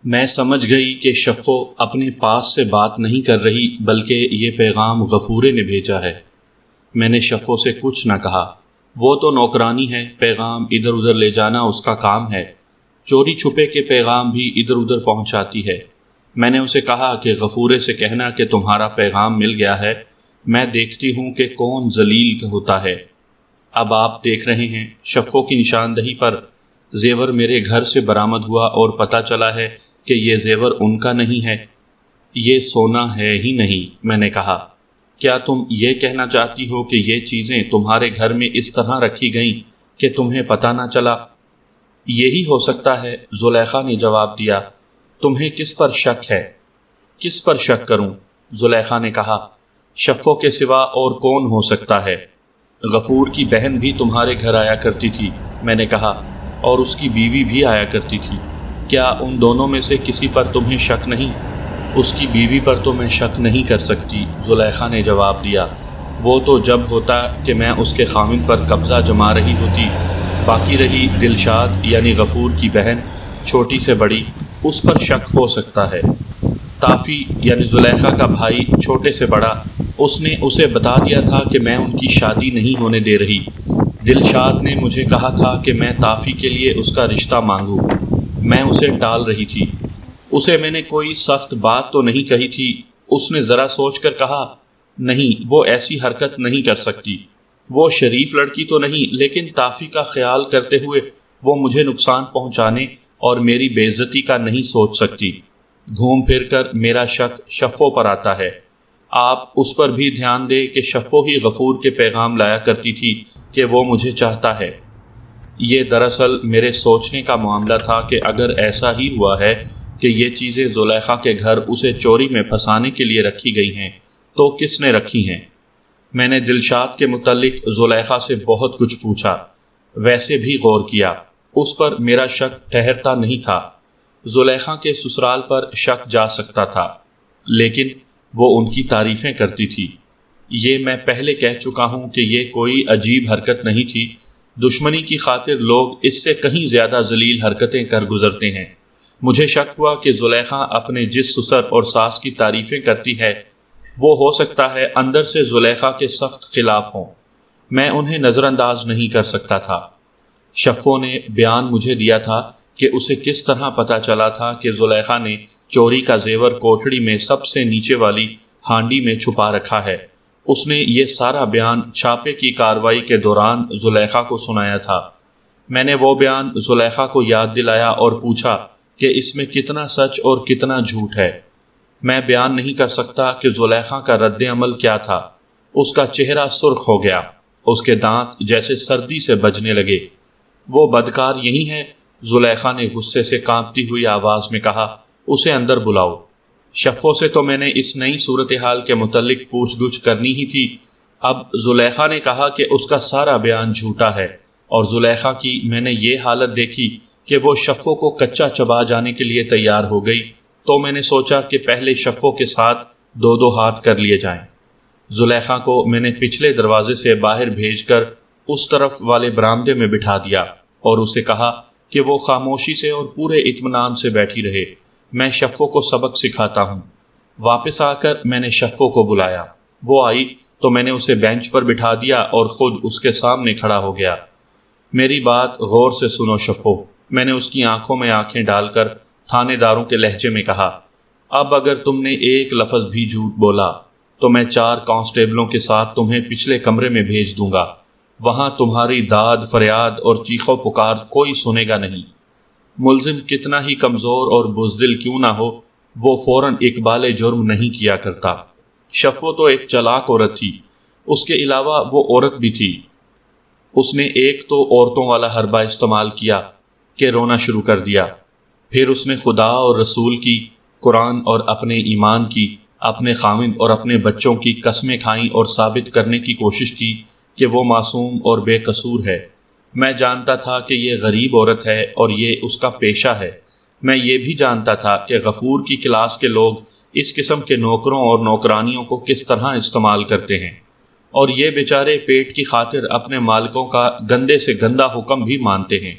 میں سمجھ گئی کہ شفو اپنے پاس سے بات نہیں کر رہی بلکہ یہ پیغام غفورے نے بھیجا ہے۔ میں نے شفو سے کچھ نہ کہا، وہ تو نوکرانی ہے، پیغام ادھر ادھر لے جانا اس کا کام ہے، چوری چھپے کے پیغام بھی ادھر ادھر پہنچاتی ہے۔ میں نے اسے کہا کہ غفورے سے کہنا کہ تمہارا پیغام مل گیا ہے، میں دیکھتی ہوں کہ کون ذلیل ہوتا ہے۔ اب آپ دیکھ رہے ہیں شفو کی نشاندہی پر زیور میرے گھر سے برآمد ہوا اور پتہ چلا ہے کہ یہ زیور ان کا نہیں ہے، یہ سونا ہے ہی نہیں۔ میں نے کہا، کیا تم یہ کہنا چاہتی ہو کہ یہ چیزیں تمہارے گھر میں اس طرح رکھی گئیں کہ تمہیں پتہ نہ چلا؟ یہی ہو سکتا ہے، زلیخا نے جواب دیا۔ تمہیں کس پر شک ہے؟ کس پر شک کروں؟ زلیخا نے کہا، شفو کے سوا اور کون ہو سکتا ہے؟ غفور کی بہن بھی تمہارے گھر آیا کرتی تھی، میں نے کہا، اور اس کی بیوی بھی آیا کرتی تھی، کیا ان دونوں میں سے کسی پر تمہیں شک نہیں؟ اس کی بیوی پر تو میں شک نہیں کر سکتی، زلیخا نے جواب دیا، وہ تو جب ہوتا کہ میں اس کے خامند پر قبضہ جما رہی ہوتی، باقی رہی دلشاد یعنی غفور کی بہن، چھوٹی سے بڑی، اس پر شک ہو سکتا ہے۔ طافی یعنی زلیخا کا بھائی، چھوٹے سے بڑا، اس نے اسے بتا دیا تھا کہ میں ان کی شادی نہیں ہونے دے رہی۔ دلشاد نے مجھے کہا تھا کہ میں طافی کے لیے اس کا رشتہ مانگوں، میں اسے ٹال رہی تھی۔ اسے میں نے کوئی سخت بات تو نہیں کہی تھی، اس نے ذرا سوچ کر کہا، نہیں، وہ ایسی حرکت نہیں کر سکتی، وہ شریف لڑکی تو نہیں، لیکن طافی کا خیال کرتے ہوئے وہ مجھے نقصان پہنچانے اور میری بے عزتی کا نہیں سوچ سکتی۔ گھوم پھر کر میرا شک شفو پر آتا ہے۔ آپ اس پر بھی دھیان دیں کہ شفو ہی غفور کے پیغام لایا کرتی تھی کہ وہ مجھے چاہتا ہے۔ یہ دراصل میرے سوچنے کا معاملہ تھا کہ اگر ایسا ہی ہوا ہے کہ یہ چیزیں زلیخا کے گھر اسے چوری میں پھنسانے کے لیے رکھی گئی ہیں تو کس نے رکھی ہیں؟ میں نے دلشاد کے متعلق زلیخا سے بہت کچھ پوچھا، ویسے بھی غور کیا، اس پر میرا شک ٹھہرتا نہیں تھا۔ زلیخا کے سسرال پر شک جا سکتا تھا، لیکن وہ ان کی تعریفیں کرتی تھی۔ یہ میں پہلے کہہ چکا ہوں کہ یہ کوئی عجیب حرکت نہیں تھی، دشمنی کی خاطر لوگ اس سے کہیں زیادہ ذلیل حرکتیں کر گزرتے ہیں۔ مجھے شک ہوا کہ زلیخا اپنے جس سسر اور ساس کی تعریفیں کرتی ہے وہ ہو سکتا ہے اندر سے زلیخا کے سخت خلاف ہوں، میں انہیں نظر انداز نہیں کر سکتا تھا۔ شفو نے بیان مجھے دیا تھا کہ اسے کس طرح پتہ چلا تھا کہ زلیخا نے چوری کا زیور کوٹھڑی میں سب سے نیچے والی ہانڈی میں چھپا رکھا ہے۔ اس نے یہ سارا بیان چھاپے کی کارروائی کے دوران زلیخا کو سنایا تھا۔ میں نے وہ بیان زلیخا کو یاد دلایا اور پوچھا کہ اس میں کتنا سچ اور کتنا جھوٹ ہے۔ میں بیان نہیں کر سکتا کہ زلیخا کا رد عمل کیا تھا۔ اس کا چہرہ سرخ ہو گیا، اس کے دانت جیسے سردی سے بجنے لگے۔ وہ بدکار یہی ہے، زلیخا نے غصے سے کانپتی ہوئی آواز میں کہا، اسے اندر بلاؤ۔ شفو سے تو میں نے اس نئی صورتحال کے متعلق پوچھ گچھ کرنی ہی تھی۔ اب زلیخا نے کہا کہ اس کا سارا بیان جھوٹا ہے، اور زلیخا کی میں نے یہ حالت دیکھی کہ وہ شفو کو کچا چبا جانے کے لیے تیار ہو گئی، تو میں نے سوچا کہ پہلے شفو کے ساتھ دو دو ہاتھ کر لیے جائیں۔ زلیخا کو میں نے پچھلے دروازے سے باہر بھیج کر اس طرف والے برآمدے میں بٹھا دیا اور اسے کہا کہ وہ خاموشی سے اور پورے اطمینان سے بیٹھی رہے، میں شفو کو سبق سکھاتا ہوں۔ واپس آ کر میں نے شفو کو بلایا، وہ آئی تو میں نے اسے بینچ پر بٹھا دیا اور خود اس کے سامنے کھڑا ہو گیا۔ میری بات غور سے سنو شفو، میں نے اس کی آنکھوں میں آنکھیں ڈال کر تھانے داروں کے لہجے میں کہا، اب اگر تم نے ایک لفظ بھی جھوٹ بولا تو میں 4 کانسٹیبلوں کے ساتھ تمہیں پچھلے کمرے میں بھیج دوں گا، وہاں تمہاری داد فریاد اور چیخو پکار کوئی سنے گا نہیں۔ ملزم کتنا ہی کمزور اور بزدل کیوں نہ ہو، وہ فوراً اقبال جرم نہیں کیا کرتا۔ شفو تو ایک چالاک عورت تھی، اس کے علاوہ وہ عورت بھی تھی۔ اس نے ایک تو عورتوں والا حربہ استعمال کیا کہ رونا شروع کر دیا، پھر اس نے خدا اور رسول کی، قرآن اور اپنے ایمان کی، اپنے خاوند اور اپنے بچوں کی قسمیں کھائیں اور ثابت کرنے کی کوشش کی کہ وہ معصوم اور بے قصور ہے۔ میں جانتا تھا کہ یہ غریب عورت ہے اور یہ اس کا پیشہ ہے۔ میں یہ بھی جانتا تھا کہ غفور کی کلاس کے لوگ اس قسم کے نوکروں اور نوکرانیوں کو کس طرح استعمال کرتے ہیں، اور یہ بیچارے پیٹ کی خاطر اپنے مالکوں کا گندے سے گندا حکم بھی مانتے ہیں۔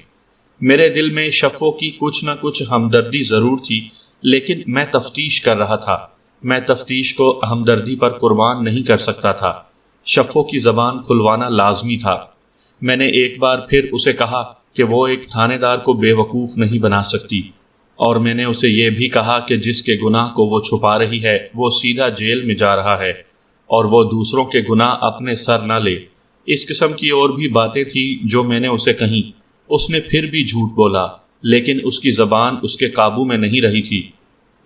میرے دل میں شفو کی کچھ نہ کچھ ہمدردی ضرور تھی، لیکن میں تفتیش کر رہا تھا۔ میں تفتیش کو ہمدردی پر قربان نہیں کر سکتا تھا۔ شفو کی زبان کھلوانا لازمی تھا۔ میں نے ایک بار پھر اسے کہا کہ وہ ایک تھانے دار کو بے وقوف نہیں بنا سکتی، اور میں نے اسے یہ بھی کہا کہ جس کے گناہ کو وہ چھپا رہی ہے وہ سیدھا جیل میں جا رہا ہے، اور وہ دوسروں کے گناہ اپنے سر نہ لے۔ اس قسم کی اور بھی باتیں تھیں جو میں نے اسے کہیں۔ اس نے پھر بھی جھوٹ بولا، لیکن اس کی زبان اس کے قابو میں نہیں رہی تھی۔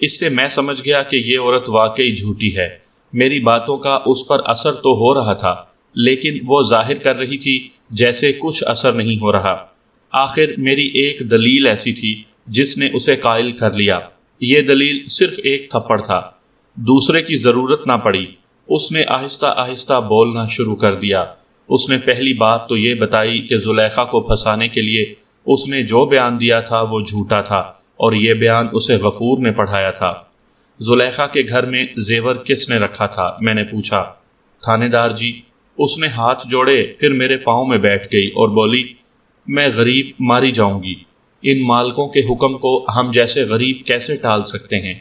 اس سے میں سمجھ گیا کہ یہ عورت واقعی جھوٹی ہے۔ میری باتوں کا اس پر اثر تو ہو رہا تھا، لیکن وہ ظاہر کر رہی تھی جیسے کچھ اثر نہیں ہو رہا۔ آخر میری ایک دلیل ایسی تھی جس نے اسے قائل کر لیا۔ یہ دلیل صرف ایک تھپڑ تھا، دوسرے کی ضرورت نہ پڑی۔ اس نے آہستہ آہستہ بولنا شروع کر دیا۔ اس نے پہلی بات تو یہ بتائی کہ زلیخا کو پھنسانے کے لیے اس نے جو بیان دیا تھا وہ جھوٹا تھا، اور یہ بیان اسے غفور نے پڑھایا تھا۔ زلیخا کے گھر میں زیور کس نے رکھا تھا؟ میں نے پوچھا۔ تھانے دار جی۔ اس نے ہاتھ جوڑے، پھر میرے پاؤں میں بیٹھ گئی اور بولی، میں غریب ماری جاؤں گی۔ ان مالکوں کے حکم کو ہم جیسے غریب کیسے ٹال سکتے ہیں؟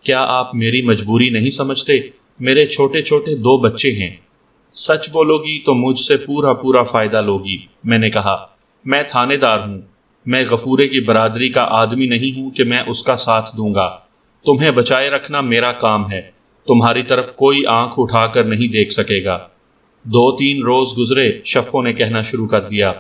کیا آپ میری مجبوری نہیں سمجھتے؟ میرے چھوٹے چھوٹے 2 بچے ہیں۔ سچ بولو گی تو مجھ سے پورا پورا فائدہ لوگی۔ میں نے کہا، میں تھانے دار ہوں، میں غفورے کی برادری کا آدمی نہیں ہوں کہ میں اس کا ساتھ دوں گا۔ تمہیں بچائے رکھنا میرا کام ہے، تمہاری طرف کوئی آنکھ اٹھا کر نہیں دیکھ سکے گا۔ 2-3 روز گزرے، شفو نے کہنا شروع کر دیا۔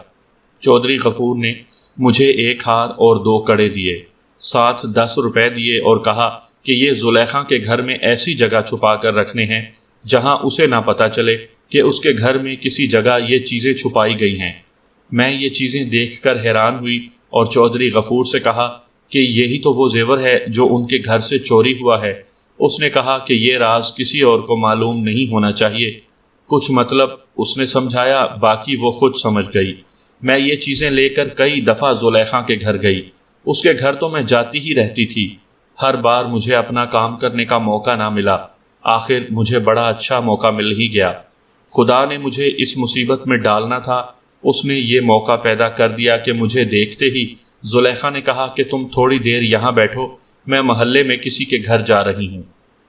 چودھری غفور نے مجھے 1 ہار اور 2 کڑے دیے، ساتھ 10 روپے دیے اور کہا کہ یہ زلیخا کے گھر میں ایسی جگہ چھپا کر رکھنے ہیں جہاں اسے نہ پتہ چلے کہ اس کے گھر میں کسی جگہ یہ چیزیں چھپائی گئی ہیں۔ میں یہ چیزیں دیکھ کر حیران ہوئی اور چودھری غفور سے کہا کہ یہی تو وہ زیور ہے جو ان کے گھر سے چوری ہوا ہے۔ اس نے کہا کہ یہ راز کسی اور کو معلوم نہیں ہونا چاہیے۔ کچھ مطلب اس نے سمجھایا، باقی وہ خود سمجھ گئی۔ میں یہ چیزیں لے کر کئی دفعہ زلیخا کے گھر گئی۔ اس کے گھر تو میں جاتی ہی رہتی تھی۔ ہر بار مجھے اپنا کام کرنے کا موقع نہ ملا۔ آخر مجھے بڑا اچھا موقع مل ہی گیا۔ خدا نے مجھے اس مصیبت میں ڈالنا تھا، اس نے یہ موقع پیدا کر دیا کہ مجھے دیکھتے ہی زلیخا نے کہا کہ تم تھوڑی دیر یہاں بیٹھو، میں محلے میں کسی کے گھر جا رہی ہوں۔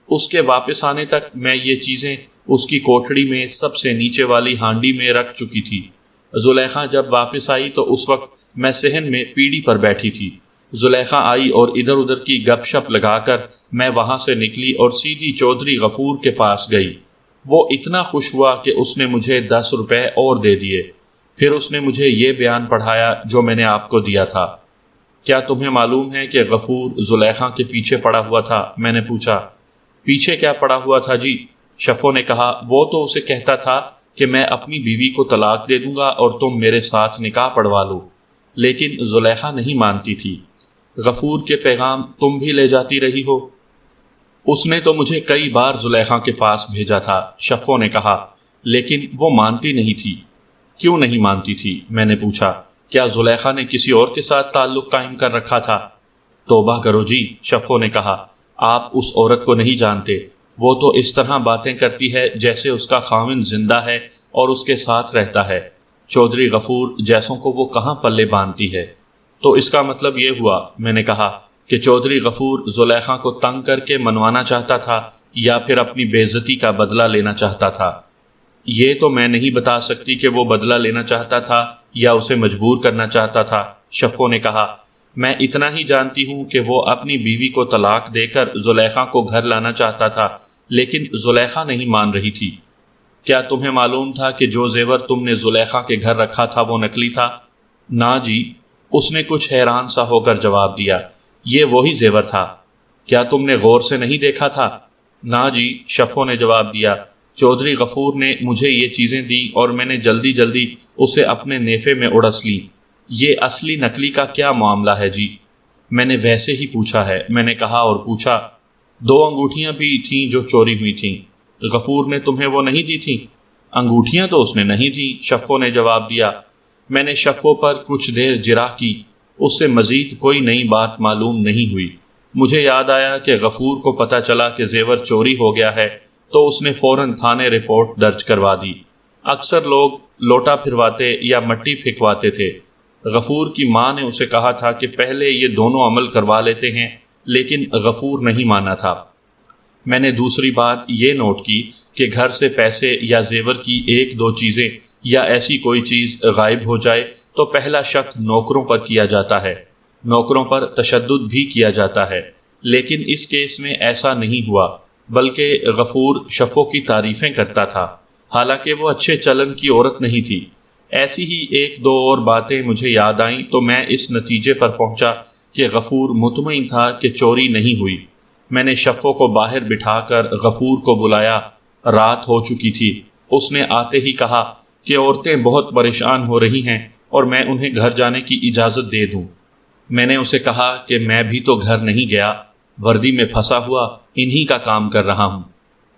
اس کے واپس آنے تک میں یہ چیزیں اس کی کوٹھڑی میں سب سے نیچے والی ہانڈی میں رکھ چکی تھی۔ زلیخا جب واپس آئی تو اس وقت میں صحن میں پیڑھی پر بیٹھی تھی۔ زلیخا آئی اور ادھر ادھر کی گپ شپ لگا کر میں وہاں سے نکلی اور سیدھی چودھری غفور کے پاس گئی۔ وہ اتنا خوش ہوا کہ اس نے مجھے 10 روپے اور دے دیے۔ پھر اس نے مجھے یہ بیان پڑھایا جو میں نے آپ کو دیا تھا۔ کیا تمہیں معلوم ہے کہ غفور زلیخا کے پیچھے پڑا ہوا تھا؟ میں نے پوچھا۔ پیچھے کیا پڑا ہوا تھا جی؟ شفو نے کہا، وہ تو اسے کہتا تھا کہ میں اپنی بیوی کو طلاق دے دوں گا اور تم میرے ساتھ نکاح پڑھوا لو، لیکن زلیخا نہیں مانتی تھی۔ غفور کے پیغام تم بھی لے جاتی رہی ہو؟ اس نے تو مجھے کئی بار زلیخا کے پاس بھیجا تھا، شفو نے کہا، لیکن وہ مانتی نہیں تھی۔ کیوں نہیں مانتی تھی؟ میں نے پوچھا۔ کیا زلیخا نے کسی اور کے ساتھ تعلق قائم کر رکھا تھا؟ توبہ کرو جی، شفو نے کہا، آپ اس عورت کو نہیں جانتے۔ وہ تو اس طرح باتیں کرتی ہے جیسے اس کا خاوند زندہ ہے اور اس کے ساتھ رہتا ہے۔ چودھری غفور جیسوں کو وہ کہاں پلے باندھتی ہے؟ تو اس کا مطلب یہ ہوا، میں نے کہا، کہ چودھری غفور زلیخا کو تنگ کر کے منوانا چاہتا تھا یا پھر اپنی بے عزتی کا بدلہ لینا چاہتا تھا؟ یہ تو میں نہیں بتا سکتی کہ وہ بدلہ لینا چاہتا تھا یا اسے مجبور کرنا چاہتا تھا، شفو نے کہا۔ میں اتنا ہی جانتی ہوں کہ وہ اپنی بیوی کو طلاق دے کر زلیخا کو گھر لانا چاہتا تھا، لیکن زلیخا نہیں مان رہی تھی۔ کیا تمہیں معلوم تھا کہ جو زیور تم نے زلیخا کے گھر رکھا تھا وہ نکلی تھا؟ نہ جی، اس نے کچھ حیران سا ہو کر جواب دیا، یہ وہی زیور تھا۔ کیا تم نے غور سے نہیں دیکھا تھا؟ نہ جی، شفو نے جواب دیا، چودھری غفور نے مجھے یہ چیزیں دی اور میں نے جلدی جلدی اسے اپنے نیفے میں اڑس لی۔ یہ اصلی نکلی کا کیا معاملہ ہے جی؟ میں نے ویسے ہی پوچھا ہے، میں نے کہا، اور پوچھا 2 انگوٹھیاں بھی تھیں جو چوری ہوئی تھیں، غفور نے تمہیں وہ نہیں دی تھیں؟ انگوٹھیاں تو اس نے نہیں دی، شفو نے جواب دیا۔ میں نے شفو پر کچھ دیر جرا کی، اس سے مزید کوئی نئی بات معلوم نہیں ہوئی۔ مجھے یاد آیا کہ غفور کو پتہ چلا کہ زیور چوری ہو گیا ہے تو اس نے فوراً تھانے رپورٹ درج کروا دی۔ اکثر لوگ لوٹا پھرواتے یا مٹی پھینکواتے تھے۔ غفور کی ماں نے اسے کہا تھا کہ پہلے یہ دونوں عمل کروا لیتے ہیں، لیکن غفور نہیں مانا تھا۔ میں نے دوسری بات یہ نوٹ کی کہ گھر سے پیسے یا زیور کی ایک دو چیزیں یا ایسی کوئی چیز غائب ہو جائے تو پہلا شک نوکروں پر کیا جاتا ہے، نوکروں پر تشدد بھی کیا جاتا ہے، لیکن اس کیس میں ایسا نہیں ہوا، بلکہ غفور شفو کی تعریفیں کرتا تھا، حالانکہ وہ اچھے چلن کی عورت نہیں تھی۔ ایسی ہی ایک دو اور باتیں مجھے یاد آئیں تو میں اس نتیجے پر پہنچا کہ غفور مطمئن تھا کہ چوری نہیں ہوئی۔ میں نے شفو کو باہر بٹھا کر غفور کو بلایا۔ رات ہو چکی تھی۔ اس نے آتے ہی کہا کہ عورتیں بہت پریشان ہو رہی ہیں اور میں انہیں گھر جانے کی اجازت دے دوں۔ میں نے اسے کہا کہ میں بھی تو گھر نہیں گیا، وردی میں پھنسا ہوا انہی کا کام کر رہا ہوں۔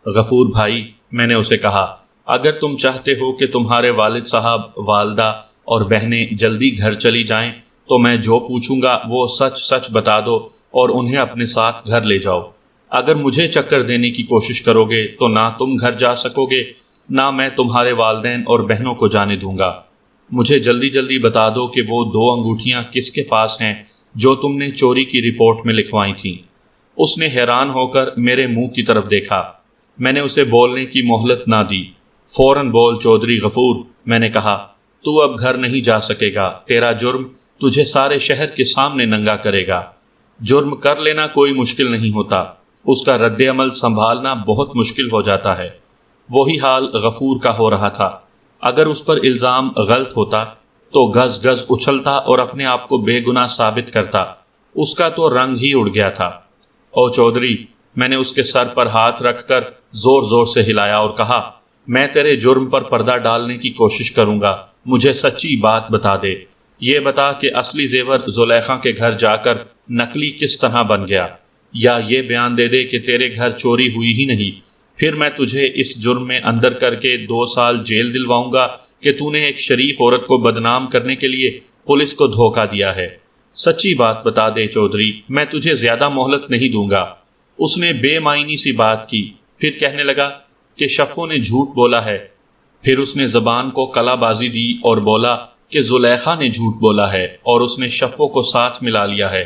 غفور بھائی، میں نے اسے کہا، اگر تم چاہتے ہو کہ تمہارے والد صاحب، والدہ اور بہنیں جلدی گھر چلی جائیں تو میں جو پوچھوں گا وہ سچ سچ بتا دو اور انہیں اپنے ساتھ گھر لے جاؤ۔ اگر مجھے چکر دینے کی کوشش کرو گے تو نہ تم گھر جا سکو گے، نہ میں تمہارے والدین اور بہنوں کو جانے دوں گا۔ مجھے جلدی جلدی بتا دو کہ وہ 2 انگوٹھیاں کس کے پاس ہیں جو تم نے چوری کی رپورٹ میں لکھوائی تھیں۔ اس نے حیران ہو کر میرے منہ کی طرف دیکھا۔ میں نے اسے بولنے کی مہلت نہ دی۔ فوراً بول چودھری غفور، میں نے کہا، تو اب گھر نہیں جا سکے گا، تیرا جرم تجھے سارے شہر کے سامنے ننگا کرے گا۔ جرم کر لینا کوئی مشکل نہیں ہوتا، اس کا رد عمل سنبھالنا بہت مشکل ہو جاتا ہے۔ وہی حال غفور کا ہو رہا تھا۔ اگر اس پر الزام غلط ہوتا تو گز گز اچھلتا اور اپنے آپ کو بے گناہ ثابت کرتا۔ اس کا تو رنگ ہی اڑ گیا تھا۔ او چودھری، میں نے اس کے سر پر ہاتھ رکھ کر زور زور سے ہلایا اور کہا، میں تیرے جرم پر پردہ ڈالنے کی کوشش کروں گا، مجھے سچی بات بتا دے۔ یہ بتا کہ اصلی زیور زلیخا کے گھر جا کر نقلی کس طرح بن گیا، یا یہ بیان دے دے کہ تیرے گھر چوری ہوئی ہی نہیں، پھر میں تجھے اس جرم میں اندر کر کے 2 سال جیل دلواؤں گا کہ تو نے ایک شریف عورت کو بدنام کرنے کے لیے پولیس کو دھوکہ دیا ہے۔ سچی بات بتا دے چودھری، میں تجھے زیادہ مہلت نہیں دوں گا۔ اس نے بے معنی سی بات کی، پھر کہنے لگا کہ شفو نے جھوٹ بولا ہے۔ پھر اس نے زبان کو کلا بازی دی اور بولا کہ زلیخا نے جھوٹ بولا ہے اور اس نے شفو کو ساتھ ملا لیا ہے۔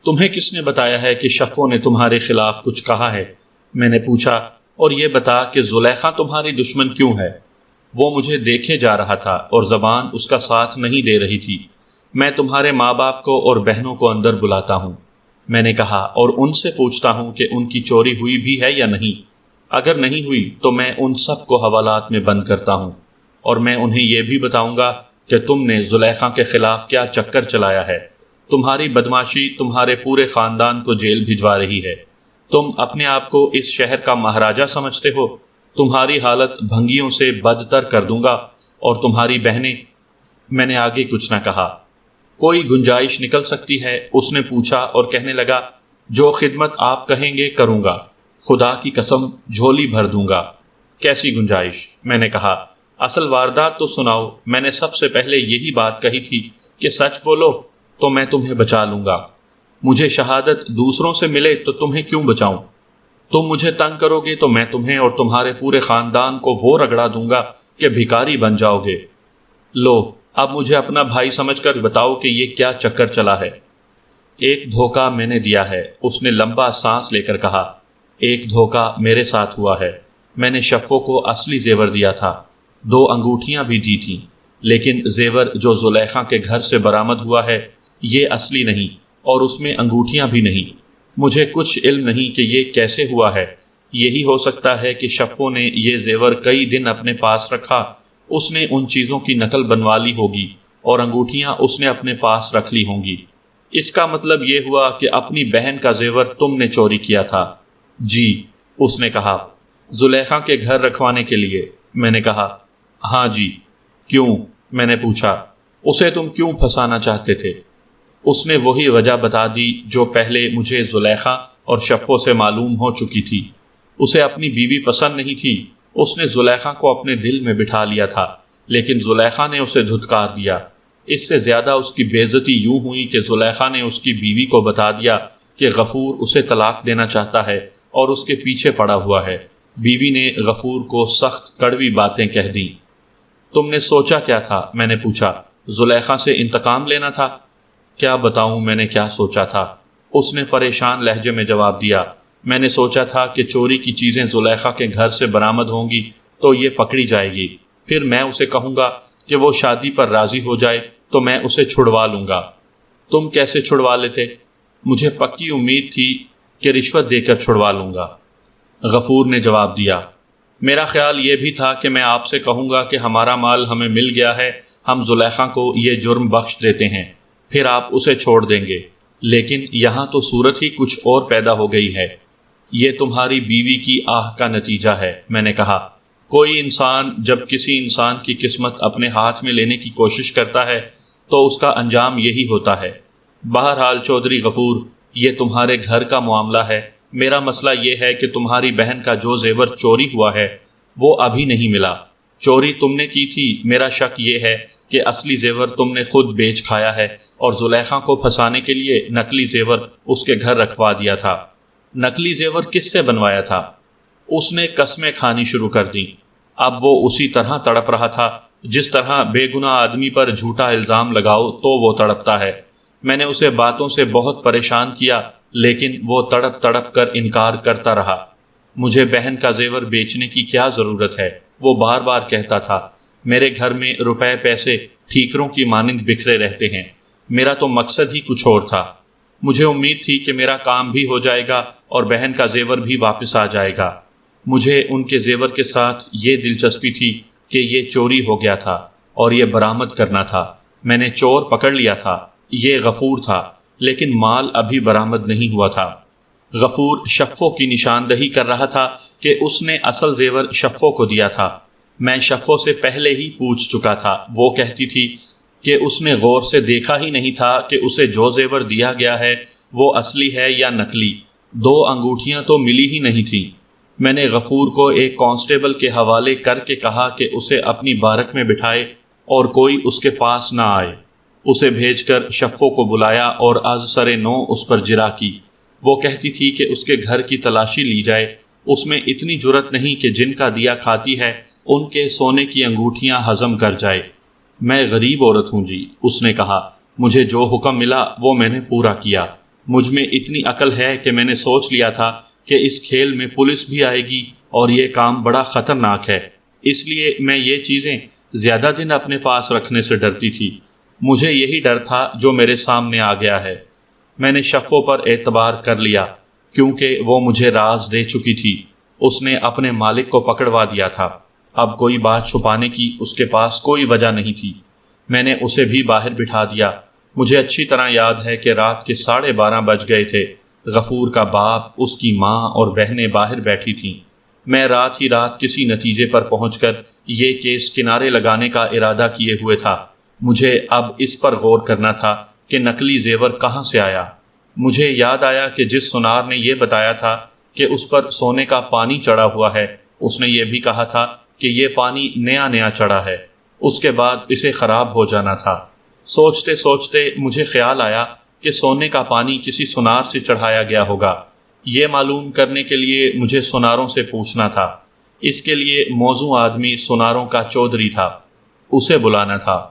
تمہیں کس نے بتایا ہے کہ شفو نے تمہارے خلاف کچھ کہا ہے؟ میں نے پوچھا، اور یہ بتا کہ زلیخا تمہاری دشمن کیوں ہے؟ وہ مجھے دیکھے جا رہا تھا اور زبان اس کا ساتھ نہیں دے رہی تھی۔ میں تمہارے ماں باپ کو اور بہنوں کو اندر بلاتا ہوں، میں نے کہا، اور ان سے پوچھتا ہوں کہ ان کی چوری ہوئی بھی ہے یا نہیں۔ اگر نہیں ہوئی تو میں ان سب کو حوالات میں بند کرتا ہوں، اور میں انہیں یہ بھی بتاؤں گا کہ تم نے زلیخا کے خلاف کیا چکر چلایا ہے۔ تمہاری بدماشی تمہارے پورے خاندان کو جیل بھجوا رہی ہے۔ تم اپنے آپ کو اس شہر کا مہاراجہ سمجھتے ہو؟ تمہاری حالت بھنگیوں سے بدتر کر دوں گا، اور تمہاری بہنیں۔ میں نے آگے کچھ نہ کہا۔ کوئی گنجائش نکل سکتی ہے؟ اس نے پوچھا اور کہنے لگا، جو خدمت آپ کہیں گے کروں گا، خدا کی قسم جھولی بھر دوں گا۔ کیسی گنجائش؟ میں نے کہا، اصل واردات تو سناؤ۔ میں نے سب سے پہلے یہی بات کہی تھی کہ سچ بولو تو میں تمہیں بچا لوں گا۔ مجھے شہادت دوسروں سے ملے تو تمہیں کیوں بچاؤں؟ تم مجھے تنگ کرو گے تو میں تمہیں اور تمہارے پورے خاندان کو وہ رگڑا دوں گا کہ بھکاری بن جاؤ گے۔ لو، اب مجھے اپنا بھائی سمجھ کر بتاؤ کہ یہ کیا چکر چلا ہے۔ ایک دھوکہ میں نے دیا ہے، اس نے لمبا سانس لے کر کہا۔ ایک دھوکہ میرے ساتھ ہوا ہے۔ میں نے شفو کو اصلی زیور دیا تھا، 2 انگوٹھیاں بھی دی تھیں، لیکن زیور جو زلیخا کے گھر سے برآمد ہوا ہے یہ اصلی نہیں، اور اس میں انگوٹھیاں بھی نہیں۔ مجھے کچھ علم نہیں کہ یہ کیسے ہوا ہے۔ یہی ہو سکتا ہے کہ شفو نے یہ زیور کئی دن اپنے پاس رکھا، اس نے ان چیزوں کی نقل بنوا لی ہوگی اور انگوٹھیاں اس نے اپنے پاس رکھ لی ہوں گی۔ اس کا مطلب یہ ہوا کہ اپنی بہن کا زیور تم نے چوری کیا تھا؟ جی، اس نے کہا۔ زلیخا کے گھر رکھوانے کے لیے؟ میں نے کہا، ہاں جی۔ کیوں؟ میں نے پوچھا۔ اسے تم کیوں پھنسانا چاہتے تھے؟ اس نے وہی وجہ بتا دی جو پہلے مجھے زلیخا اور شفو سے معلوم ہو چکی تھی۔ اسے اپنی بیوی پسند نہیں تھی۔ اس نے زلیخا کو اپنے دل میں بٹھا لیا تھا، لیکن زلیخا نے اسے دھتکار دیا۔ اس سے زیادہ اس کی بے عزتی یوں ہوئی کہ زلیخا نے اس کی بیوی کو بتا دیا کہ غفور اسے طلاق دینا چاہتا ہے اور اس کے پیچھے پڑا ہوا ہے۔ بیوی نے غفور کو سخت کڑوی باتیں کہہ دیں۔ تم نے سوچا کیا تھا؟ میں نے پوچھا۔ زلیخا سے انتقام لینا تھا؟ کیا بتاؤں میں نے کیا سوچا تھا؟ اس نے پریشان لہجے میں جواب دیا، میں نے سوچا تھا کہ چوری کی چیزیں زلیخا کے گھر سے برآمد ہوں گی تو یہ پکڑی جائے گی، پھر میں اسے کہوں گا کہ وہ شادی پر راضی ہو جائے تو میں اسے چھڑوا لوں گا۔ تم کیسے چھڑوا لیتے؟ مجھے پکی امید تھی کہ رشوت دے کر چھڑوا لوں گا۔ غفور نے جواب دیا، میرا خیال یہ بھی تھا کہ میں آپ سے کہوں گا کہ ہمارا مال ہمیں مل گیا ہے، ہم زلیخا کو یہ جرم بخش دیتے ہیں، پھر آپ اسے چھوڑ دیں گے، لیکن یہاں تو صورت ہی کچھ اور پیدا ہو گئی ہے۔ یہ تمہاری بیوی کی آہ کا نتیجہ ہے، میں نے کہا۔ کوئی انسان جب کسی انسان کی قسمت اپنے ہاتھ میں لینے کی کوشش کرتا ہے تو اس کا انجام یہی ہوتا ہے۔ بہرحال چودھری غفور، یہ تمہارے گھر کا معاملہ ہے، میرا مسئلہ یہ ہے کہ تمہاری بہن کا جو زیور چوری ہوا ہے وہ ابھی نہیں ملا۔ چوری تم نے کی تھی، میرا شک یہ ہے کہ اصلی زیور تم نے خود بیچ کھایا ہے اور زلیخا کو پھنسانے کے لیے نقلی زیور اس کے گھر رکھوا دیا تھا۔ نقلی زیور کس سے بنوایا تھا؟ اس نے قسمیں کھانی شروع کر دیں۔ اب وہ اسی طرح تڑپ رہا تھا جس طرح بے گناہ آدمی پر جھوٹا الزام لگاؤ تو وہ تڑپتا ہے۔ میں نے اسے باتوں سے بہت پریشان کیا لیکن وہ تڑپ تڑپ کر انکار کرتا رہا۔ مجھے بہن کا زیور بیچنے کی کیا ضرورت ہے؟ وہ بار بار کہتا تھا۔ میرے گھر میں روپے پیسے ٹھیکروں کی مانند بکھرے رہتے ہیں، میرا تو مقصد ہی کچھ اور تھا۔ مجھے امید تھی کہ میرا کام بھی ہو جائے گا اور بہن کا زیور بھی واپس آ جائے گا۔ مجھے ان کے زیور کے ساتھ یہ دلچسپی تھی کہ یہ چوری ہو گیا تھا اور یہ برآمد کرنا تھا۔ میں نے چور پکڑ لیا تھا، یہ غفور تھا، لیکن مال ابھی برآمد نہیں ہوا تھا۔ غفور شفو کی نشاندہی کر رہا تھا کہ اس نے اصل زیور شفو کو دیا تھا۔ میں شفو سے پہلے ہی پوچھ چکا تھا، وہ کہتی تھی کہ اس نے غور سے دیکھا ہی نہیں تھا کہ اسے جو زیور دیا گیا ہے وہ اصلی ہے یا نقلی۔ 2 انگوٹھیاں تو ملی ہی نہیں تھیں۔ میں نے غفور کو ایک کانسٹیبل کے حوالے کر کے کہا کہ اسے اپنی بارک میں بٹھائے اور کوئی اس کے پاس نہ آئے۔ اسے بھیج کر شفو کو بلایا اور از سر نو اس پر جرا کی۔ وہ کہتی تھی کہ اس کے گھر کی تلاشی لی جائے، اس میں اتنی جرت نہیں کہ جن کا دیا کھاتی ہے ان کے سونے کی انگوٹھیاں ہضم کر جائے۔ میں غریب عورت ہوں جی، اس نے کہا، مجھے جو حکم ملا وہ میں نے پورا کیا۔ مجھ میں اتنی عقل ہے کہ میں نے سوچ لیا تھا کہ اس کھیل میں پولیس بھی آئے گی اور یہ کام بڑا خطرناک ہے، اس لیے میں یہ چیزیں زیادہ دن اپنے پاس رکھنے سے ڈرتی تھی۔ مجھے یہی ڈر تھا جو میرے سامنے آ گیا ہے۔ میں نے شفو پر اعتبار کر لیا کیونکہ وہ مجھے راز دے چکی تھی، اس نے اپنے مالک کو پکڑوا دیا تھا۔ اب کوئی بات چھپانے کی اس کے پاس کوئی وجہ نہیں تھی۔ میں نے اسے بھی باہر بٹھا دیا۔ مجھے اچھی طرح یاد ہے کہ رات کے 12:30 بج گئے تھے۔ غفور کا باپ، اس کی ماں اور بہنیں باہر بیٹھی تھیں۔ میں رات ہی رات کسی نتیجے پر پہنچ کر یہ کیس کنارے لگانے کا ارادہ کیے ہوئے تھا۔ مجھے اب اس پر غور کرنا تھا کہ نقلی زیور کہاں سے آیا۔ مجھے یاد آیا کہ جس سونار نے یہ بتایا تھا کہ اس پر سونے کا پانی چڑھا ہوا ہے، اس نے یہ بھی کہا تھا کہ یہ پانی نیا نیا چڑھا ہے، اس کے بعد اسے خراب ہو جانا تھا۔ سوچتے سوچتے مجھے خیال آیا کہ سونے کا پانی کسی سونار سے چڑھایا گیا ہوگا۔ یہ معلوم کرنے کے لیے مجھے سوناروں سے پوچھنا تھا۔ اس کے لیے موزوں آدمی سوناروں کا چودھری تھا، اسے بلانا تھا۔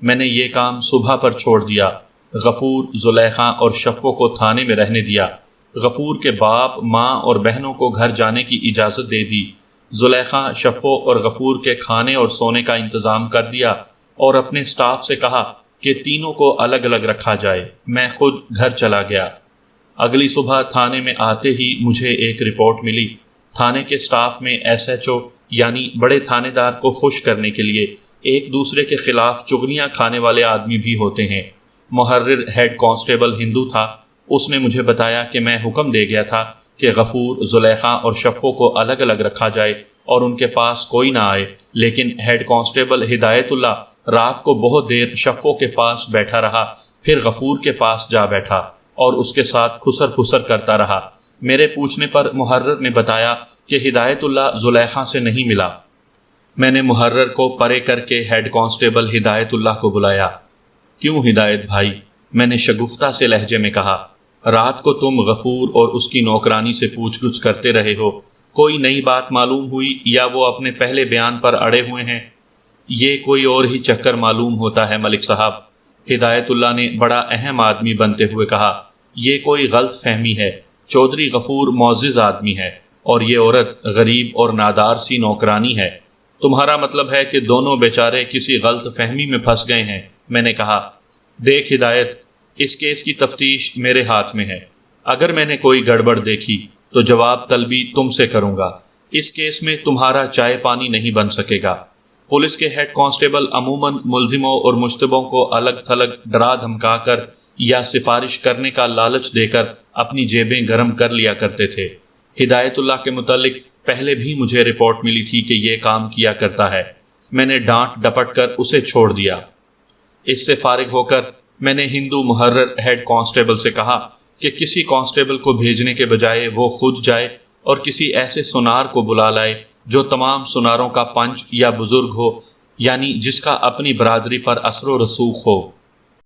میں نے یہ کام صبح پر چھوڑ دیا۔ غفور، زلیخا اور شفو کو تھانے میں رہنے دیا۔ غفور کے باپ، ماں اور بہنوں کو گھر جانے کی اجازت دے دی۔ زلیخا، شفو اور غفور کے کھانے اور سونے کا انتظام کر دیا اور اپنے سٹاف سے کہا کہ تینوں کو الگ الگ رکھا جائے۔ میں خود گھر چلا گیا۔ اگلی صبح تھانے میں آتے ہی مجھے ایک رپورٹ ملی۔ تھانے کے سٹاف میں ایس ایچ او یعنی بڑے تھانے دار کو خوش کرنے کے لیے ایک دوسرے کے خلاف چغلیاں کھانے والے آدمی بھی ہوتے ہیں۔ محرر ہیڈ کانسٹیبل ہندو تھا۔ اس نے مجھے بتایا کہ میں حکم دے گیا تھا کہ غفور، زلیخا اور شفو کو الگ الگ رکھا جائے اور ان کے پاس کوئی نہ آئے، لیکن ہیڈ کانسٹیبل ہدایت اللہ رات کو بہت دیر شفو کے پاس بیٹھا رہا، پھر غفور کے پاس جا بیٹھا اور اس کے ساتھ خسر پھسر کرتا رہا۔ میرے پوچھنے پر محرر نے بتایا کہ ہدایت اللہ زلیخا سے نہیں ملا۔ میں نے محرر کو پرے کر کے ہیڈ کانسٹیبل ہدایت اللہ کو بلایا۔ کیوں ہدایت بھائی؟ میں نے شگفتہ سے لہجے میں کہا۔ رات کو تم غفور اور اس کی نوکرانی سے پوچھ گچھ کرتے رہے ہو، کوئی نئی بات معلوم ہوئی یا وہ اپنے پہلے بیان پر اڑے ہوئے ہیں؟ یہ کوئی اور ہی چکر معلوم ہوتا ہے ملک صاحب، ہدایت اللہ نے بڑا اہم آدمی بنتے ہوئے کہا۔ یہ کوئی غلط فہمی ہے، چودھری غفور معزز آدمی ہے اور یہ عورت غریب اور نادار سی نوکرانی ہے۔ تمہارا مطلب ہے کہ دونوں بیچارے کسی غلط فہمی میں پھنس گئے ہیں؟ میں نے کہا، دیکھ ہدایت، اس کیس کی تفتیش میرے ہاتھ میں ہے۔ اگر میں نے کوئی گڑبڑ دیکھی تو جواب طلبی تم سے کروں گا۔ اس کیس میں تمہارا چائے پانی نہیں بن سکے گا۔ پولیس کے ہیڈ کانسٹیبل عموماً ملزموں اور مشتبہوں کو الگ تھلگ ڈرا دھمکا کر یا سفارش کرنے کا لالچ دے کر اپنی جیبیں گرم کر لیا کرتے تھے۔ ہدایت اللہ کے متعلق پہلے بھی مجھے رپورٹ ملی تھی کہ یہ کام کیا کرتا ہے۔ میں نے ڈانٹ ڈپٹ کر اسے چھوڑ دیا۔ اس سے فارغ ہو کر میں نے ہندو محرر ہیڈ کانسٹیبل سے کہا کہ کسی کانسٹیبل کو بھیجنے کے بجائے وہ خود جائے اور کسی ایسے سونار کو بلا لائے جو تمام سوناروں کا پنچ یا بزرگ ہو، یعنی جس کا اپنی برادری پر اثر و رسوخ ہو۔